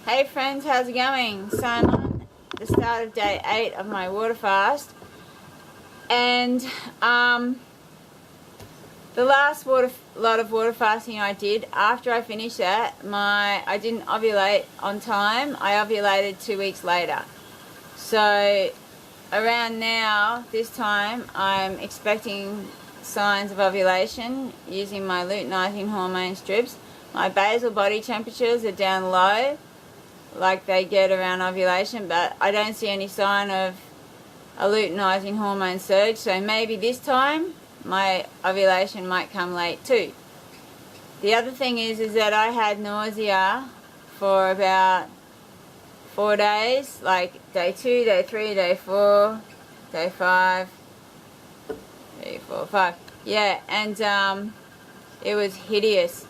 Hey friends, how's it going? So I'm on the start of day 8 of my water fast, and the last lot of water fasting I did, after I finished that, I didn't ovulate on time. I ovulated 2 weeks later. So around now, this time, I'm expecting signs of ovulation using my luteinizing hormone strips. My basal body temperatures are down low, like they get around ovulation, but I don't see any sign of a luteinizing hormone surge, so maybe this time my ovulation might come late too. The other thing is that I had nausea for about 4 days, like day 2, day 3, day 4, day 5, 3, 4, 5. Yeah, and it was hideous.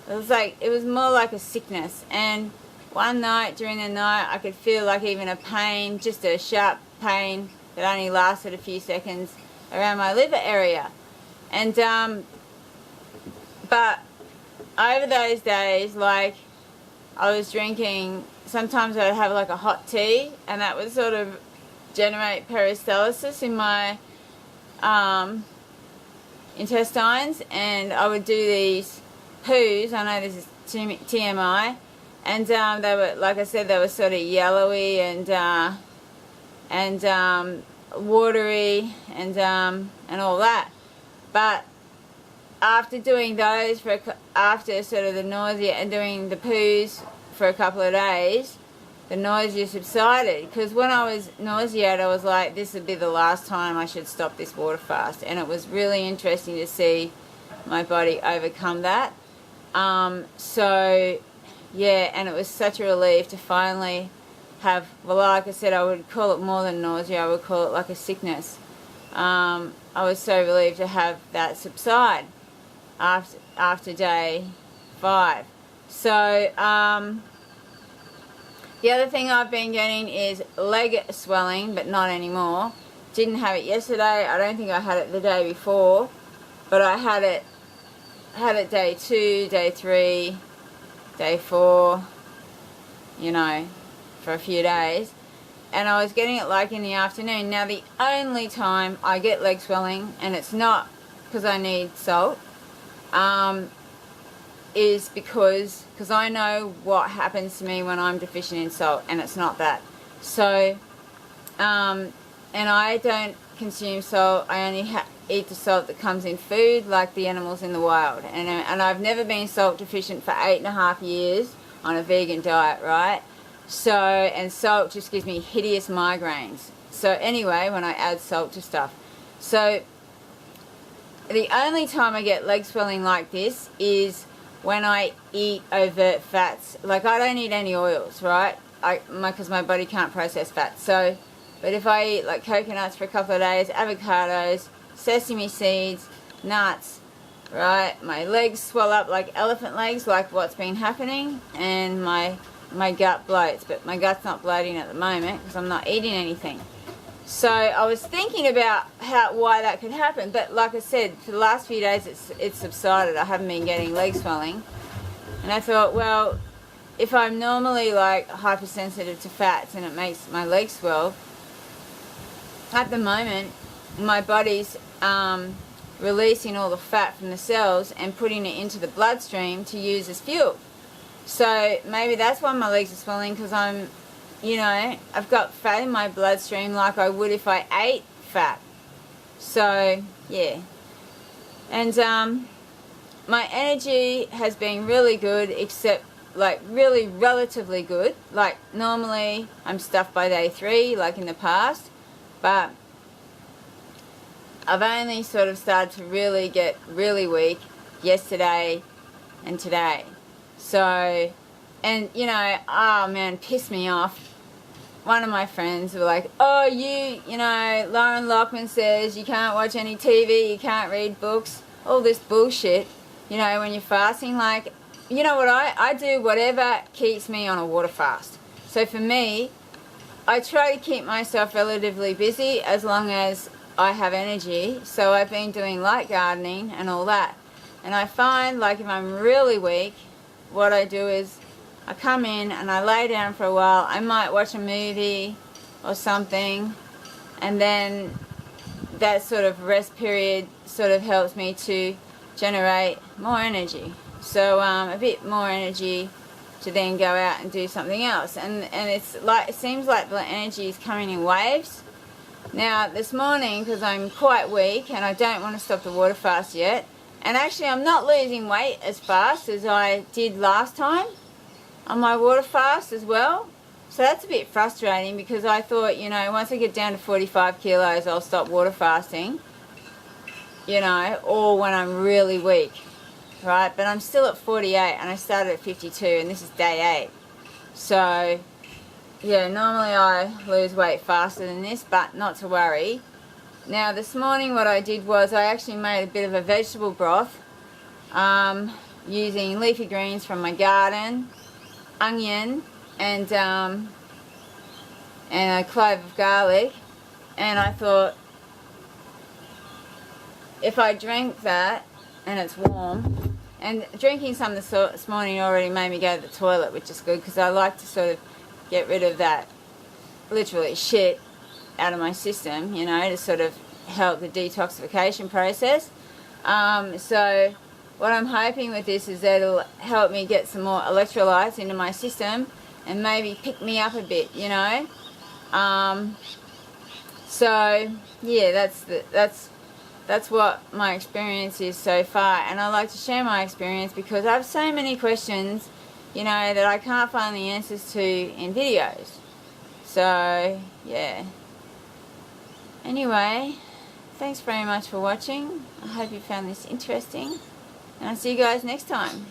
It was more like a sickness, and one night during the night I could feel like even a pain, just a sharp pain that only lasted a few seconds around my liver area. And but over those days, like, I was drinking, sometimes I'd have like a hot tea, and that would sort of generate peristalsis in my intestines, and I would do these poos. I know this is TMI, and they were, like I said, they were sort of yellowy and watery and all that. But after doing those after sort of the nausea and doing the poos for a couple of days, the nausea subsided. Because when I was nauseated, I was like, this would be the last time I should stop this water fast. And it was really interesting to see my body overcome that. So yeah, and it was such a relief to finally have, well, like I said, I would call it more than nausea, I would call it like a sickness. I was so relieved to have that subside after day 5. So the other thing I've been getting is leg swelling, but not anymore. Didn't have it yesterday. I don't think I had it the day before, but I had it day 2, day 3, day 4, for a few days. And I was getting it like in the afternoon. Now the only time I get leg swelling, and it's not because I need salt, is because I know what happens to me when I'm deficient in salt, and it's not that. So, and I don't consume salt. I only eat the salt that comes in food, like the animals in the wild. And I've never been salt deficient for 8.5 years on a vegan diet, right? So, and salt just gives me hideous migraines. So anyway, when I add salt to stuff. So the only time I get leg swelling like this is when I eat overt fats. Like, I don't eat any oils, right? Because my body can't process fat. So, but if I eat like coconuts for a couple of days, avocados, sesame seeds, nuts, right, my legs swell up like elephant legs, like what's been happening, and my gut bloats. But my gut's not bloating at the moment because I'm not eating anything. So I was thinking about why that could happen, but like I said, for the last few days it's subsided. I haven't been getting leg swelling, and I thought, well, if I'm normally like hypersensitive to fats and it makes my legs swell, at the moment my body's releasing all the fat from the cells and putting it into the bloodstream to use as fuel. So maybe that's why my legs are swelling, because I've got fat in my bloodstream like I would if I ate fat. So, yeah. And my energy has been really good, except like really relatively good. Like, normally I'm stuffed by day 3, like in the past, but I've only sort of started to really get really weak yesterday and today. So, and oh man, pissed me off. One of my friends were like, oh, Lauren Lockman says you can't watch any TV, you can't read books, all this bullshit, when you're fasting. Like, you know what, I do whatever keeps me on a water fast. So for me, I try to keep myself relatively busy as long as I have energy. So I've been doing light gardening and all that. And I find, like, if I'm really weak, what I do is I come in and I lay down for a while. I might watch a movie or something, and then that sort of rest period sort of helps me to generate more energy. So a bit more energy to then go out and do something else. And it's like, it seems like the energy is coming in waves. Now this morning, because I'm quite weak and I don't want to stop the water fast yet, and actually I'm not losing weight as fast as I did last time on my water fast as well. So that's a bit frustrating, because I thought, you know, once I get down to 45 kilos I'll stop water fasting, you know, or when I'm really weak, right? But I'm still at 48 and I started at 52 and this is day 8. So yeah, normally I lose weight faster than this, but not to worry. Now this morning what I did was I actually made a bit of a vegetable broth using leafy greens from my garden, onion, and a clove of garlic. And I thought, if I drank that and it's warm, and drinking some this morning already made me go to the toilet, which is good, because I like to sort of get rid of that literally shit out of my system, you know, to sort of help the detoxification process. So what I'm hoping with this is that it'll help me get some more electrolytes into my system and maybe pick me up a bit, you know. So yeah, that's what my experience is so far, and I like to share my experience because I have so many questions, you know, that I can't find the answers to in videos. So yeah, anyway, thanks very much for watching. I hope you found this interesting, and I'll see you guys next time.